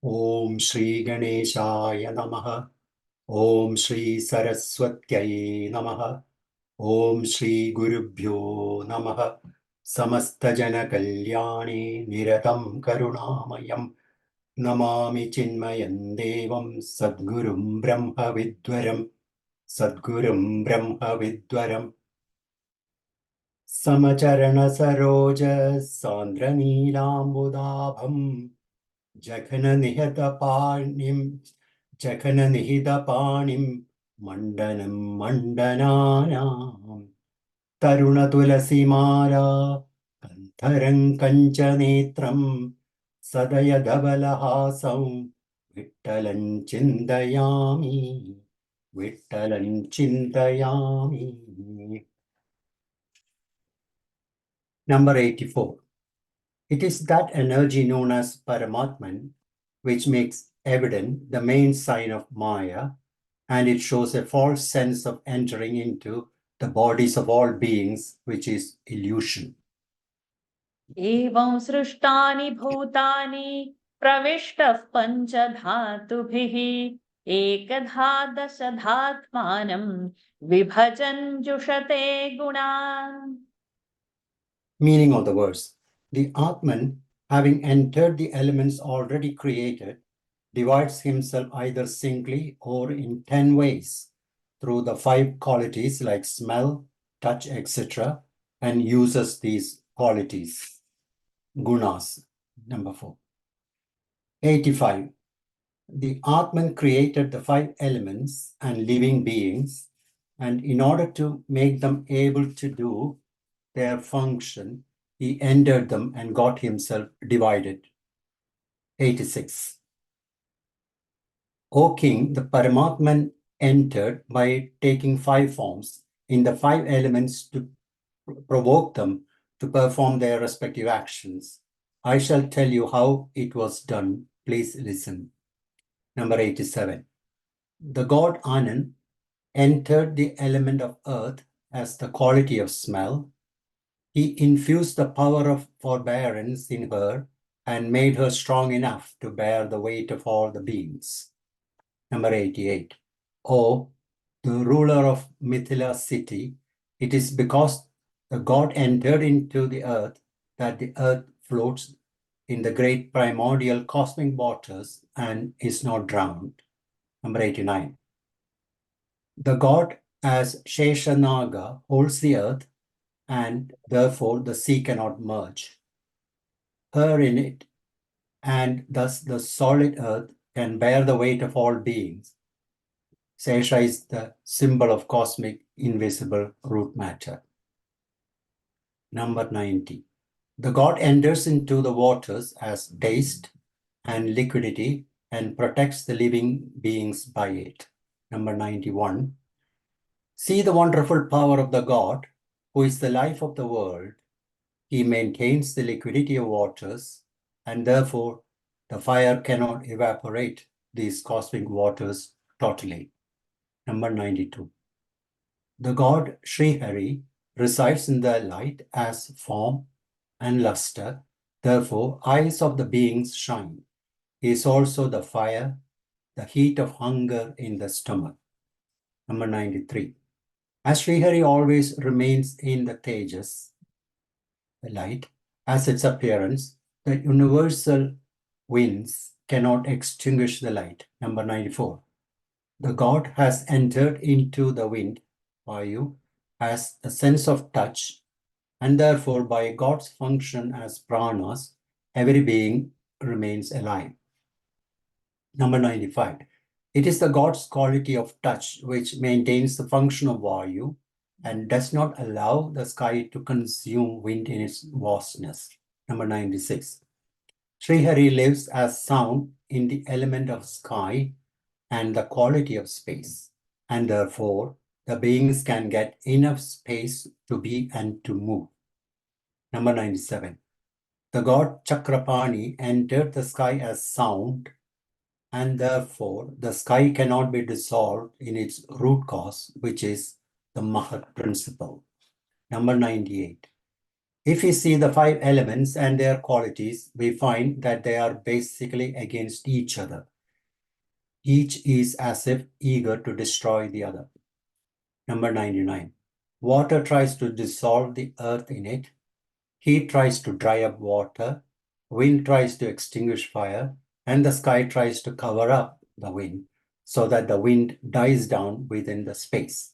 Om Shri Ganeshaya Namaha. Om Shri Saraswatyai Namaha. Om Shri Gurubhyo Namaha. Samastajana Kalyani Niratam Karunamayam Namami Chinmayam Devam Sadgurum Brahma Vidwaram Sadgurum Brahma Vidwaram Samacharana Saroja Sandra Neelambudabham Jaghana-nihita-panim Mandanam-mandananam Taruna-tulasi-mala Kantharam-kancha-netram Sadaya-dhavala-hasam Vittalam-chindayami Vittalam-chindayami. Number 84. It is that energy known as Paramatman which makes evident the main sign of Maya, and it shows a false sense of entering into the bodies of all beings, which is illusion. एवं सृष्टानि भूतानि प्रविष्टः पञ्चधातुभिः एकधा दशधात्मानं विभजन् जुषते गुणान्. Meaning of the verse: the Atman, having entered the elements already created, divides himself either singly or in 10 ways through the 5 qualities like smell, touch, etc., and uses these qualities. Gunas. Number 4. 85. The Atman created the 5 elements and living beings, and in order to make them able to do their function, he entered them and got himself divided. 86. O king, the Paramatman entered by taking 5 forms in the 5 elements to provoke them to perform their respective actions. I shall tell you how it was done. Please listen. Number 87. The god Anand entered the element of earth as the quality of smell. He infused the power of forbearance in her and made her strong enough to bear the weight of all the beings. Number 88. O, the ruler of Mithila city, it is because the god entered into the earth that the earth floats in the great primordial cosmic waters and is not drowned. Number 89. The god as Sheshanaga holds the earth, and therefore the sea cannot merge her in it, and thus the solid earth can bear the weight of all beings. Sesha is the symbol of cosmic invisible root matter. Number 90. The god enters into the waters as taste and liquidity and protects the living beings by it. Number 91. See the wonderful power of the god, who is the life of the world. He maintains the liquidity of waters, and therefore the fire cannot evaporate these cosmic waters totally. Number 92. The god Srihari resides in the light as form and luster, therefore eyes of the beings shine. He is also the fire, the heat of hunger in the stomach. Number 93. As Srihari always remains in the Tejas, the light, as its appearance, the universal winds cannot extinguish the light. Number 94. The god has entered into the wind, Vayu, as a sense of touch, and therefore by God's function as pranas, every being remains alive. Number 95. It is the God's quality of touch which maintains the function of Vayu and does not allow the sky to consume wind in its vastness. Number 96. Srihari lives as sound in the element of sky and the quality of space, and therefore the beings can get enough space to be and to move. Number 97. The god Chakrapani entered the sky as sound, and therefore the sky cannot be dissolved in its root cause, which is the Mahat principle. Number 98. If we see the 5 elements and their qualities, we find that they are basically against each other. Each is as if eager to destroy the other. Number 99. Water tries to dissolve the earth in it. Heat tries to dry up water. Wind tries to extinguish fire. And the sky tries to cover up the wind so that the wind dies down within the space.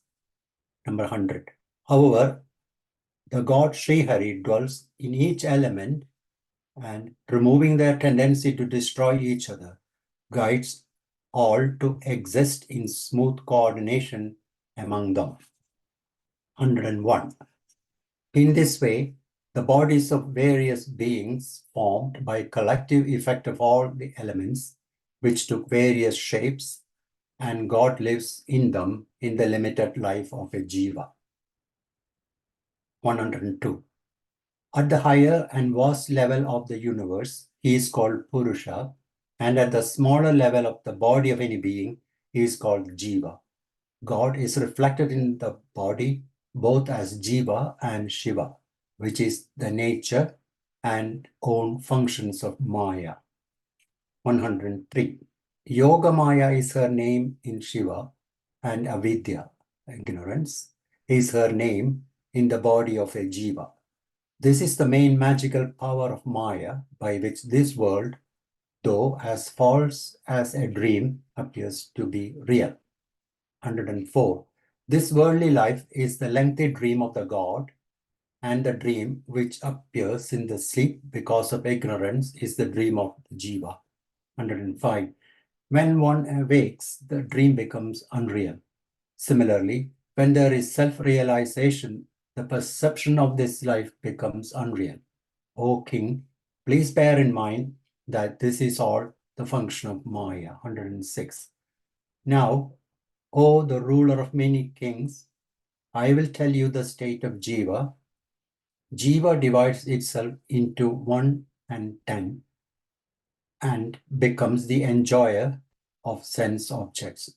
Number 100. However, the god Srihari dwells in each element and, removing their tendency to destroy each other, guides all to exist in smooth coordination among them. 101. In this way, the bodies of various beings formed by collective effect of all the elements, which took various shapes, and God lives in them in the limited life of a jiva. 102. At the higher and vast level of the universe, he is called Purusha, and at the smaller level of the body of any being, he is called Jiva. God is reflected in the body both as Jiva and Shiva, which is the nature and own functions of Maya. 103. Yoga Maya is her name in Shiva, and Avidya, ignorance, is her name in the body of a Jiva. This is the main magical power of Maya by which this world, though as false as a dream, appears to be real. 104. This worldly life is the lengthy dream of the god, and the dream which appears in the sleep because of ignorance is the dream of the jiva. 105. When one awakes, the dream becomes unreal. Similarly, when there is self-realization, the perception of this life becomes unreal. O king, please bear in mind that this is all the function of Maya. 106. Now, O the ruler of many kings, I will tell you the state of Jiva. Jiva divides itself into 1 and 10 and becomes the enjoyer of sense objects.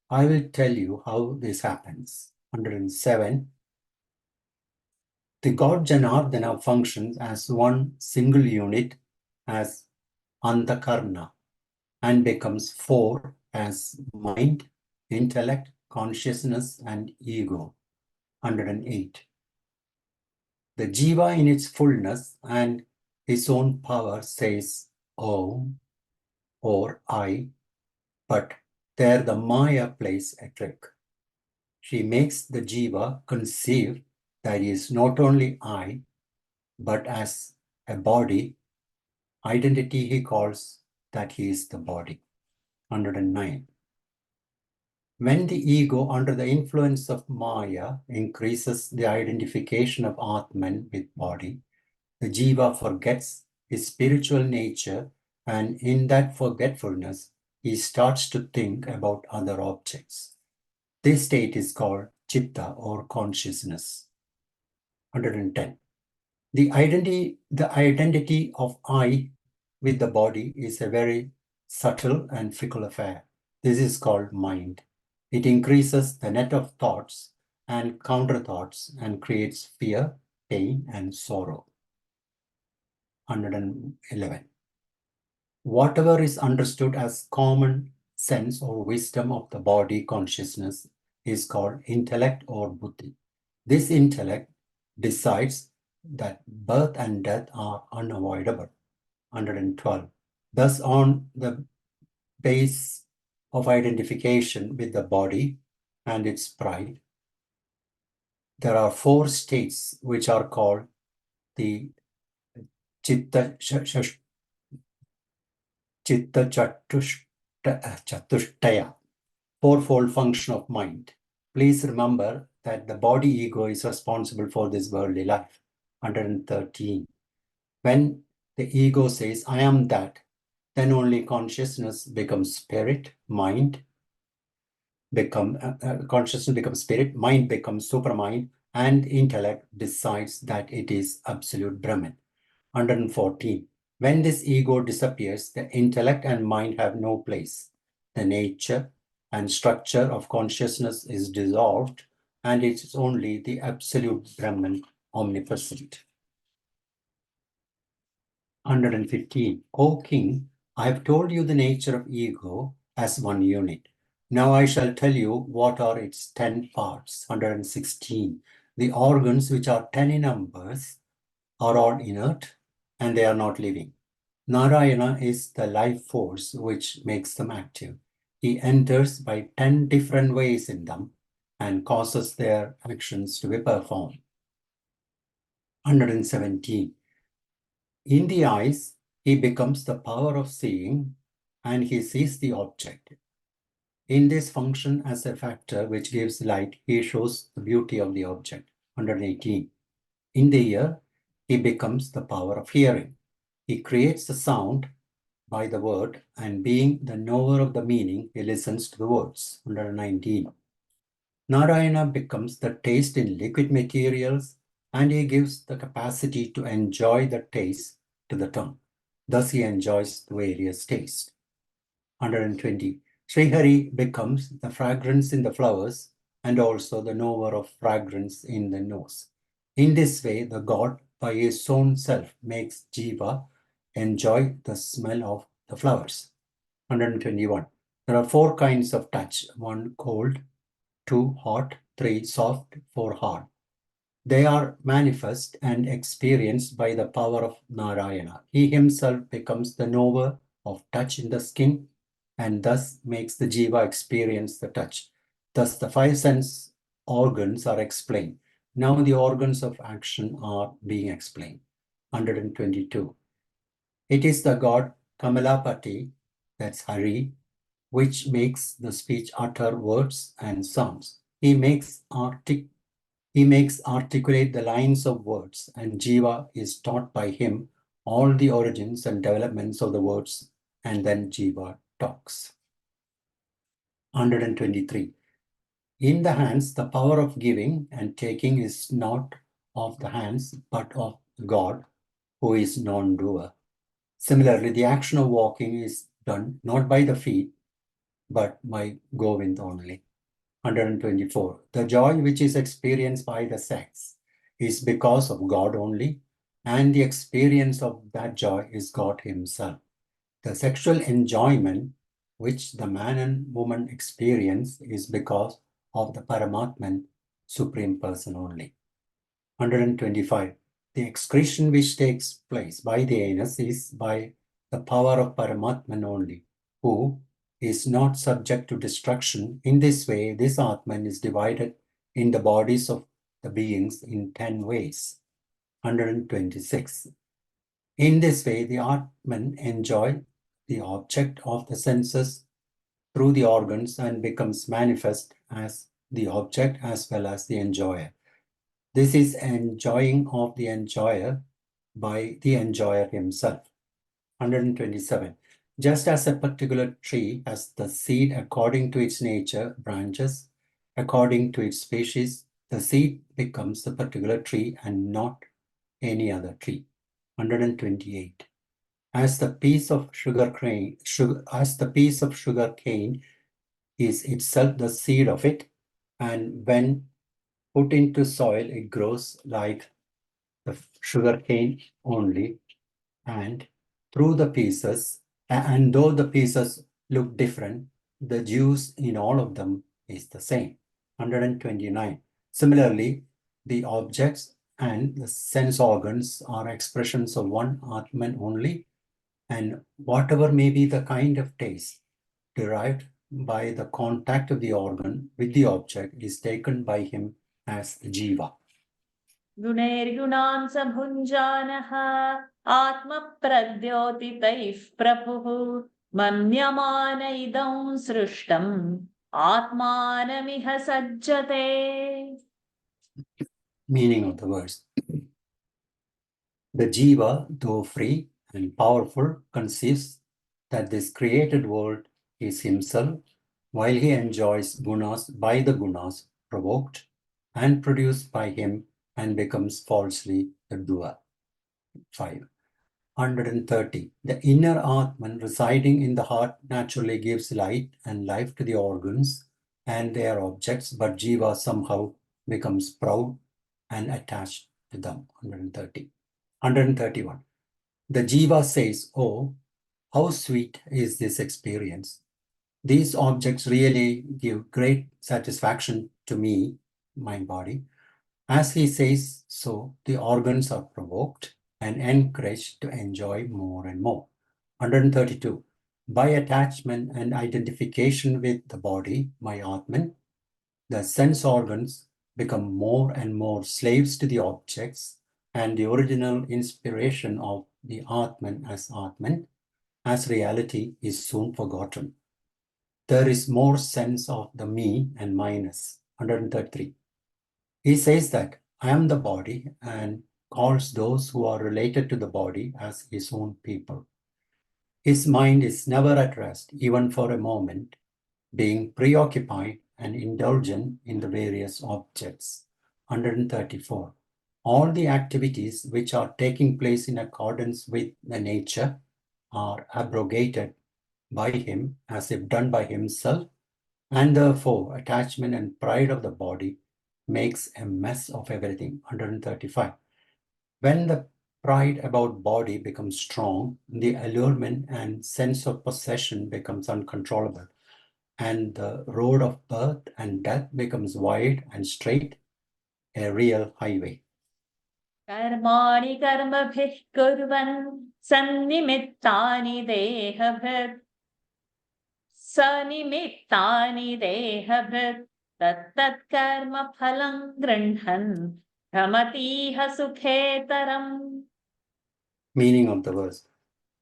I will tell you how this happens. 107. The god Janardana functions as one single unit as Antakarna and becomes 4 as mind, intellect, consciousness, and ego. 108. The jiva in its fullness and his own power says Om or I, but there the Maya plays a trick. She makes the jiva conceive that he is not only I, but as a body, identity he calls that he is the body. 109. When the ego, under the influence of Maya, increases the identification of Atman with body, the jiva forgets his spiritual nature, and in that forgetfulness, he starts to think about other objects. This state is called chitta or consciousness. 110. The identity of I with the body is a very subtle and fickle affair. This is called mind. It increases the net of thoughts and counter thoughts and creates fear, pain, and sorrow. 111. Whatever is understood as common sense or wisdom of the body consciousness is called intellect or buddhi. This intellect decides that birth and death are unavoidable. 112. Thus, on the base of identification with the body and its pride, there are 4 states which are called the chitta chatushtaya, fourfold function of mind. Please remember that the body ego is responsible for this worldly life. 113. When the ego says, I am that, then only consciousness becomes spirit, consciousness becomes spirit, mind becomes supermind, and intellect decides that it is absolute Brahman. 114. When this ego disappears, the intellect and mind have no place. The nature and structure of consciousness is dissolved, and it is only the absolute Brahman omnipresent. 115. O king, I have told you the nature of ego as one unit. Now I shall tell you what are its 10 parts. 116. The organs, which are 10 in numbers, are all inert and they are not living. Narayana is the life force which makes them active. He enters by 10 different ways in them and causes their actions to be performed. 117. In the eyes, he becomes the power of seeing and he sees the object. In this function as a factor which gives light, he shows the beauty of the object. 118. In the ear, he becomes the power of hearing. He creates the sound by the word, and being the knower of the meaning, he listens to the words. 119. Narayana becomes the taste in liquid materials, and he gives the capacity to enjoy the taste to the tongue. Thus he enjoys the various tastes. 120. Srihari becomes the fragrance in the flowers and also the knower of fragrance in the nose. In this way, the God by his own self makes Jiva enjoy the smell of the flowers. 121. There are 4 kinds of touch. 1 cold, 2 hot, 3 soft, 4 hard. They are manifest and experienced by the power of Narayana. He himself becomes the knower of touch in the skin and thus makes the jiva experience the touch. Thus the 5 sense organs are explained. Now the organs of action are being explained. 122. It is the god Kamalapati, that's Hari, which makes the speech utter words and sounds. He makes articulate the lines of words, and Jiva is taught by him all the origins and developments of the words, and then Jiva talks. 123. In the hands, the power of giving and taking is not of the hands, but of God, who is non-doer. Similarly, the action of walking is done not by the feet, but by Govind only. 124. The joy which is experienced by the sex is because of God only, and the experience of that joy is God himself. The sexual enjoyment which the man and woman experience is because of the Paramatman, Supreme Person only. 125. The excretion which takes place by the anus is by the power of Paramatman only, who is not subject to destruction. In this way, this Atman is divided in the bodies of the beings in 10 ways. 126. In this way, the Atman enjoys the object of the senses through the organs and becomes manifest as the object as well as the enjoyer. This is enjoying of the enjoyer by the enjoyer himself. 127. Just as a particular tree has the seed according to its nature, branches, according to its species, the seed becomes the particular tree and not any other tree. 128. As the piece of sugar cane is itself the seed of it, and when put into soil, it grows like the sugar cane only, and through the pieces, and though the pieces look different, the juice in all of them is the same. 129. Similarly, the objects and the sense organs are expressions of one Atman only, and whatever may be the kind of taste derived by the contact of the organ with the object is taken by him as jiva. गुणैर्गुणान् स भुञ्जानः आत्मप्रद्योतितैः प्रभुः मन्यमान इदं सृष्टम् आत्मानमिह सज्जते. Meaning of the verse. The jiva, though free and powerful, conceives that this created world is himself, while he enjoys gunas by the gunas provoked and produced by him and becomes falsely the doer. 5. 130. The inner Atman residing in the heart naturally gives light and life to the organs and their objects, but jiva somehow becomes proud and attached to them. 130. 131. The jiva says, "Oh, how sweet is this experience. These objects really give great satisfaction to me, my body." As he says so, the organs are provoked and encouraged to enjoy more and more. 132. By attachment and identification with the body, my Atman, the sense organs become more and more slaves to the objects, and the original inspiration of the Atman, as reality, is soon forgotten. There is more sense of the me and minus. 133. He says that I am the body and calls those who are related to the body as his own people. His mind is never at rest, even for a moment, being preoccupied and indulgent in the various objects. 134. All the activities which are taking place in accordance with the nature are abrogated by him as if done by himself, and therefore attachment and pride of the body makes a mess of everything. 135. When the pride about body becomes strong, the allurement and sense of possession becomes uncontrollable, and the road of birth and death becomes wide and straight, a real highway. कर्माणि कर्मभिः कुर्वन् सन्निमित्तानि देहभृत् सनिमित्तानि देहभृत् तत्तत्कर्म फलं गृह्णन् भ्रमतीह सुखेतरम्. Meaning of the verse: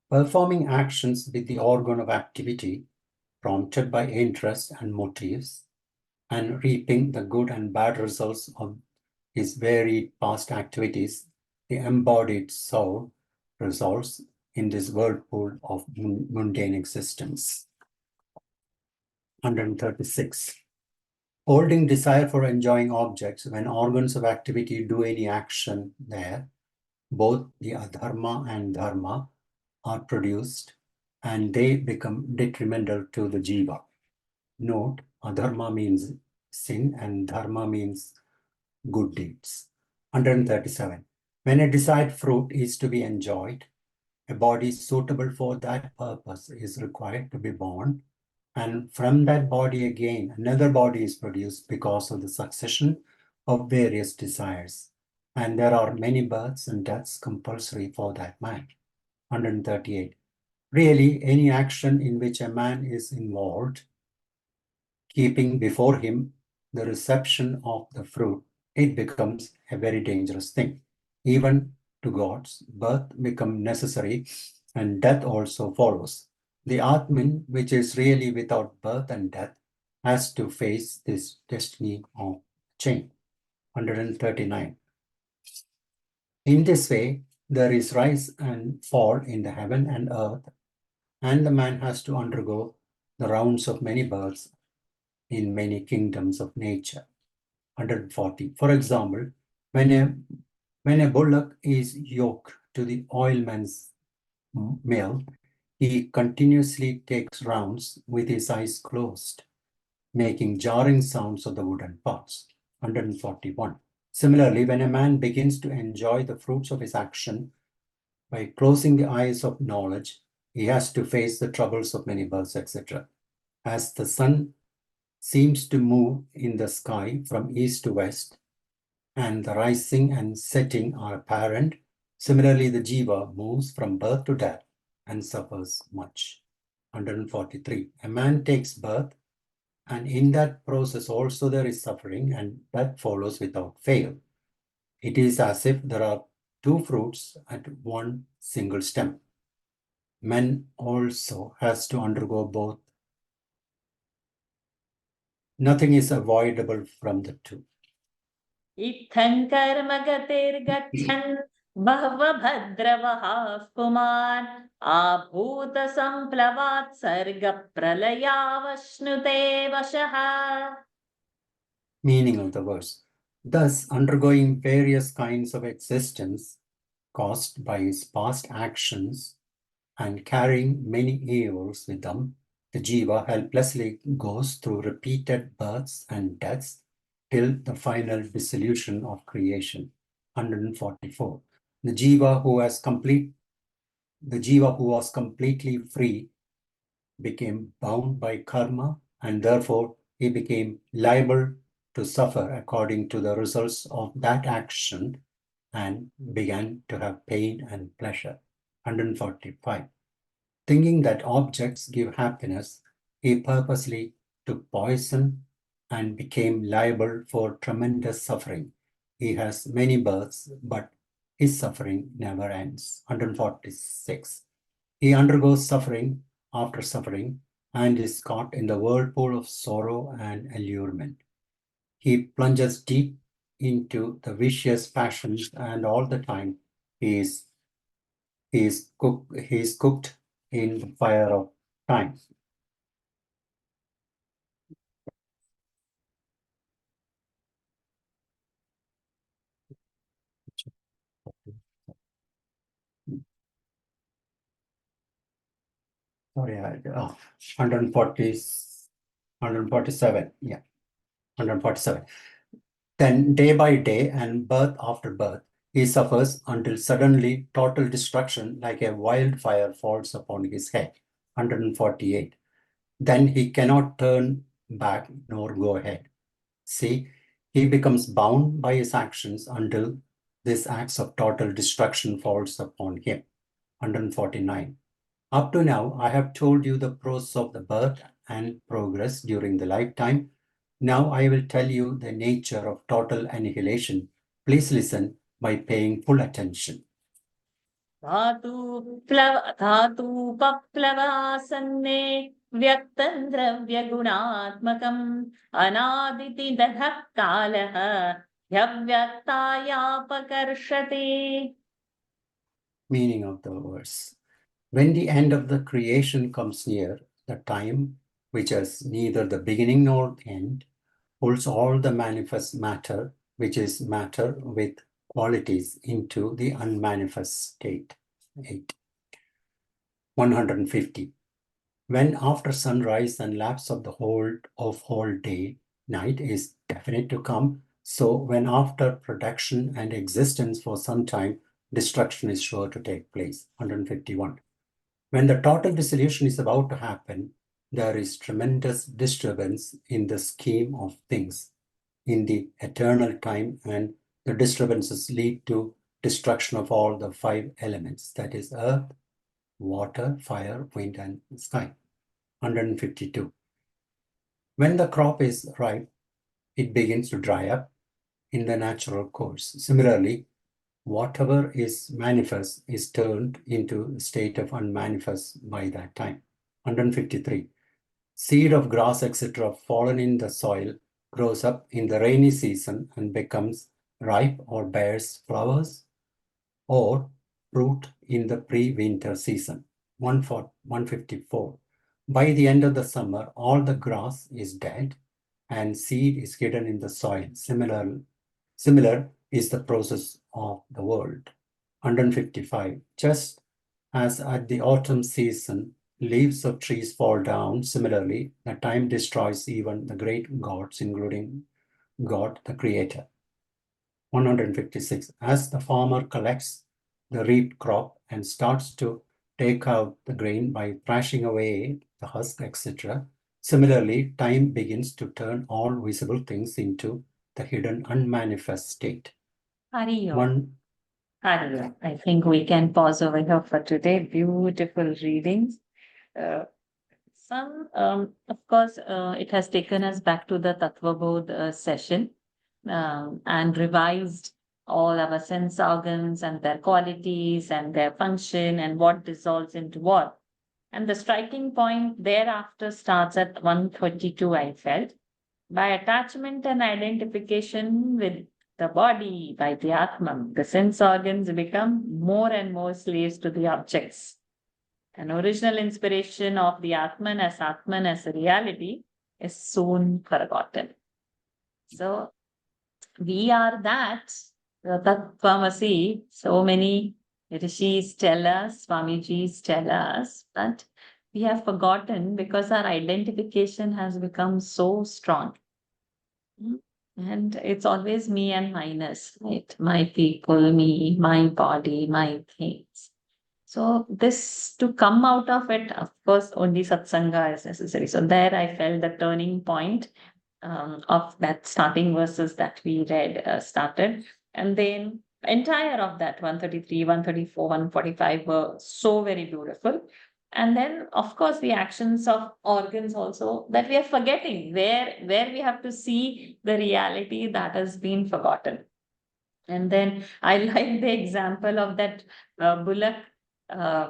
performing actions with the organ of activity prompted by interest and motives, and reaping the good and bad results of his varied past activities, the embodied soul resolves in this whirlpool of mundane existence. 136. Holding desire for enjoying objects, when organs of activity do any action there, both the adharma and dharma are produced, and they become detrimental to the jiva. Note, adharma means sin and dharma means good deeds. 137. When a desired fruit is to be enjoyed, a body suitable for that purpose is required to be born, and from that body again another body is produced because of the succession of various desires, and there are many births and deaths compulsory for that man. 138. Really, any action in which a man is involved, keeping before him the reception of the fruit, it becomes a very dangerous thing. Even to gods, birth becomes necessary and death also follows. The Atman, which is really without birth and death, has to face this destiny of change. 139. In this way, there is rise and fall in the heaven and earth, and the man has to undergo the rounds of many births in many kingdoms of nature. 140. For example, when a bullock is yoked to the oilman's mill, he continuously takes rounds with his eyes closed, making jarring sounds of the wooden parts. 141. Similarly, when a man begins to enjoy the fruits of his action by closing the eyes of knowledge, he has to face the troubles of many births, etc. As the sun seems to move in the sky from east to west, and the rising and setting are apparent, similarly the jiva moves from birth to death and suffers much. 143. A man takes birth, and in that process also there is suffering, and death follows without fail. It is as if there are two fruits at one single stem. Man also has to undergo both. Nothing is avoidable from the two. इत्थं कर्म गतिर्गच्छन् भवभद्रवः पुमान् आभूत सम्प्लवात् सर्गप्रलयावश्नुते वशः. Meaning of the verse: thus, undergoing various kinds of existence caused by his past actions and carrying many evils with them, the jiva helplessly goes through repeated births and deaths till the final dissolution of creation. 144. The jiva who has complete The jiva who was completely free became bound by karma, and therefore he became liable to suffer according to the results of that action and began to have pain and pleasure. 145. Thinking that objects give happiness, he purposely took poison and became liable for tremendous suffering. He has many births, but his suffering never ends. 146. He undergoes suffering after suffering and is caught in the whirlpool of sorrow and allurement. He plunges deep into the vicious passions, and all the time he is cooked in the fire of time. Sorry, 140, 147. Yeah, 147. Then day by day and birth after birth, he suffers until suddenly total destruction like a wildfire falls upon his head. 148. Then he cannot turn back nor go ahead. See, he becomes bound by his actions until this acts of total destruction falls upon him. 149. Up to now, I have told you the process of the birth and progress during the lifetime. Now I will tell you the nature of total annihilation. Please listen by paying full attention. धातूपप्लवासन्ने व्यक्तं द्रव्यगुणात्मकम् अनादिति दधः कालः ह्यव्यक्तायापकर्षते. Meaning of the verse. When the end of the creation comes near, the time which has neither the beginning nor end, pulls all the manifest matter, which is matter with qualities, into the unmanifest state. 8. 150. When after sunrise and lapse of the whole day, night is definite to come, so when after production and existence for some time, destruction is sure to take place. 151. When the total dissolution is about to happen, there is tremendous disturbance in the scheme of things, in the eternal time, and the disturbances lead to destruction of all the 5 elements, that is earth, water, fire, wind, and sky. 152. When the crop is ripe, it begins to dry up in the natural course. Similarly, whatever is manifest is turned into a state of unmanifest by that time. 153. Seed of grass, etc., fallen in the soil, grows up in the rainy season and becomes ripe or bears flowers or fruit in the pre-winter season. 154. By the end of the summer, all the grass is dead and seed is hidden in the soil. Similar is the process of the world. 155. Just as at the autumn season, leaves of trees fall down, similarly, the time destroys even the great gods, including God, the Creator. 156. As the farmer collects the reaped crop and starts to take out the grain by thrashing away the husk, etc., similarly, time begins to turn all visible things into the hidden unmanifest state. Hariyo. Hariyo. I think we can pause over here for today. Beautiful readings. Of course, it has taken us back to the Tattvabodh session and revised all our sense organs and their qualities and their function and what dissolves into what. And the striking point thereafter starts at 132, I felt. By attachment and identification with the body, by the Atman, the sense organs become more and more slaves to the objects. An original inspiration of the Atman as a reality is soon forgotten. So we are that, Tattvamasi, so many rishis tell us, Swamijis tell us, but we have forgotten because our identification has become so strong. And it's always me and minus, right? My people, me, my body, my things. So this, to come out of it, of course, only satsanga is necessary. So there I felt the turning point of that starting verses that we read started. And then entire of that 133, 134, 145 were so very beautiful. And then, of course, the actions of organs also that we are forgetting, where we have to see the reality that has been forgotten. And then I like the example of that bullock,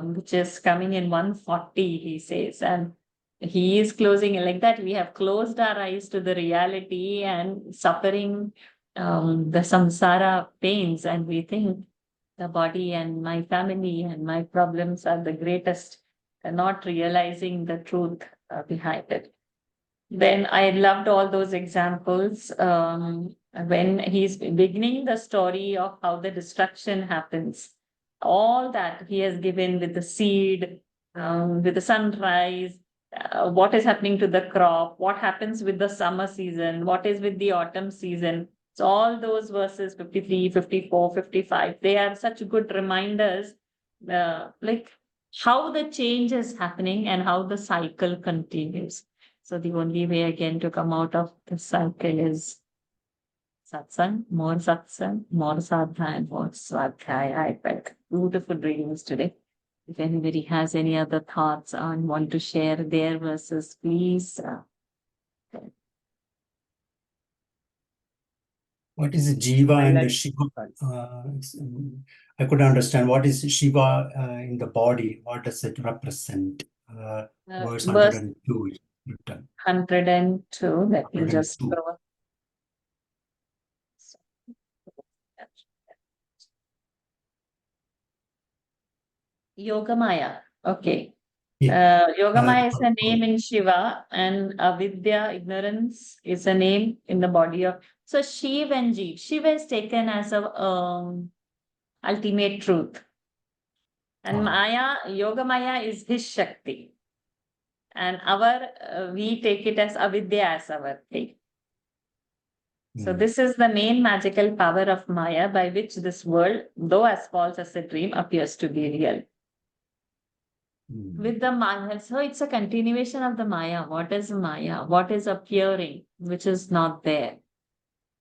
which is coming in 140, he says, and he is closing it like that. We have closed our eyes to the reality and suffering, the samsara pains, and we think the body and my family and my problems are the greatest, and not realizing the truth behind it. Then I loved all those examples when he's beginning the story of how the destruction happens. All that he has given with the seed, with the sunrise, what is happening to the crop, what happens with the summer season, what is with the autumn season. So all those verses 53, 54, 55, they are such good reminders, like how the change is happening and how the cycle continues. So the only way again to come out of the cycle is satsang, more sadhana, and more swadhyaya. I felt beautiful readings today. If anybody has any other thoughts and want to share their verses, please. What is Jiva I and like- Shiva? I could understand what is Shiva in the body. What does it represent? Verse Verse 102 is written. 102. Let me just 102. go. Yogamaya. Okay. Yogamaya is a name in Shiva, and avidya, ignorance, is a name in the body of. So Shiva and Jeev. Shiva is taken as a ultimate truth, and Maya, Yogamaya is his Shakti, and our we take it as avidya as our thing. So this is the main magical power of Maya by which this world, though as false as a dream, appears to be real. With the Maya, so it's a continuation of the Maya. What is Maya? What is appearing, which is not there?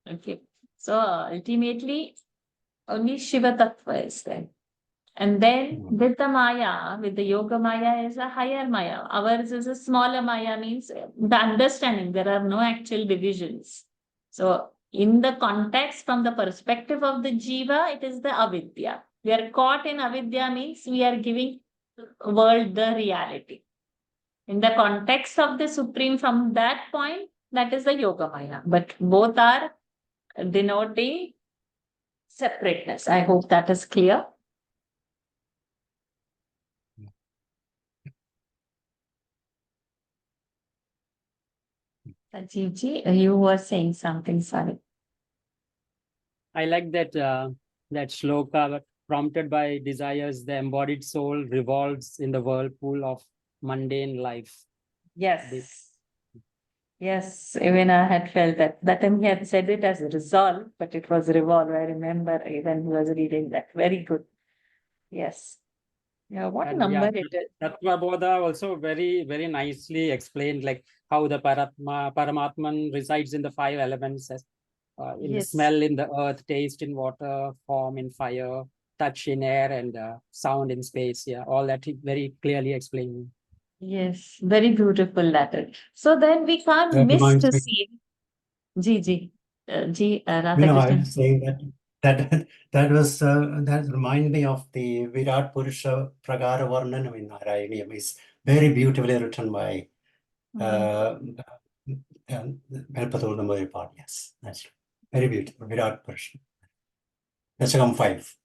Okay. So ultimately, only Shiva Tattva is there. And then with the Maya, with the Yoga Maya is a higher Maya. Ours is a smaller Maya, means the understanding. There are no actual divisions. So in the context, from the perspective of the Jiva, it is the avidya. We are caught in avidya means we are giving world the reality. In the context of the Supreme, from that point, that is the Yoga Maya. But both are denoting separateness. I hope that is clear. Sanjeevji, you were saying something, sorry. I like that that shloka, prompted by desires, the embodied soul revolves in the whirlpool of mundane life. Yes. Yes, even I had felt that. That time he had said it as resolve, but it was revolve. I remember even he was reading that. Very good. Yes. Yeah, what And number it is? Tattva Bodha also very, very nicely explained, like how the Paramatman resides in the five elements, as in the Yes. smell in the earth, taste in water, form in fire, touch in air, and sound in space. Yeah, all that he very clearly explained. Yes, very beautiful that is. So then we can't That miss reminds to me- see. Ji, I Radhakrishnan. was saying that remind me of the Virat Purusha Pragara Varnanam in Narayaniam. Is very beautifully written by Melpathoda Mayapad. Yes, that's very beautiful. Virat Purusha. Dashakam 5.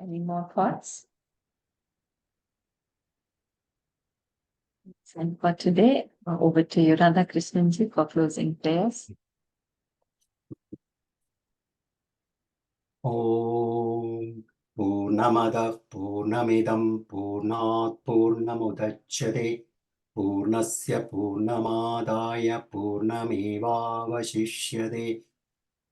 Any more thoughts? And for today, over to you, Radhakrishnan for closing prayers. Om Purnamada Purnamidam Purnat Purnamudachyate Purnasya Purnamadaya Purnamevavashishyate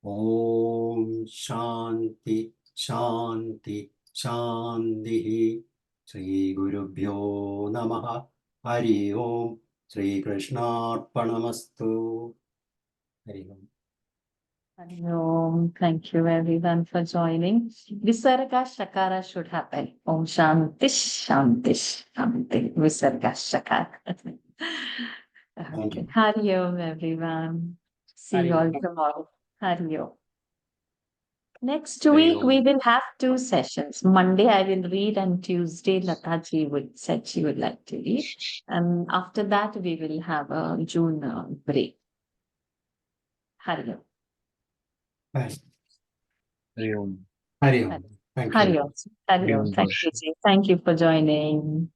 Om Shanti Shanti Shanti. Shri Gurubhyo Namaha. Hari Om. Shri Krishnarpanamastu. Hari Om. Hari Om. Thank you everyone for joining. Visarga Shakara should happen. Om Shanti Shanti Shanti. Visarga Shakara. Okay. Hari Om everyone. See Hari you all Om. tomorrow. Hari Om. Next Hari week, we Om. will have two sessions. Monday, I will read, and Tuesday, Lataji said she would like to read. And after that, we will have a June break. Hari Om. Hari Om. Hari Om. Thank Hari you. Om. Hari Om. Thank you, Ji. Thank you for joining.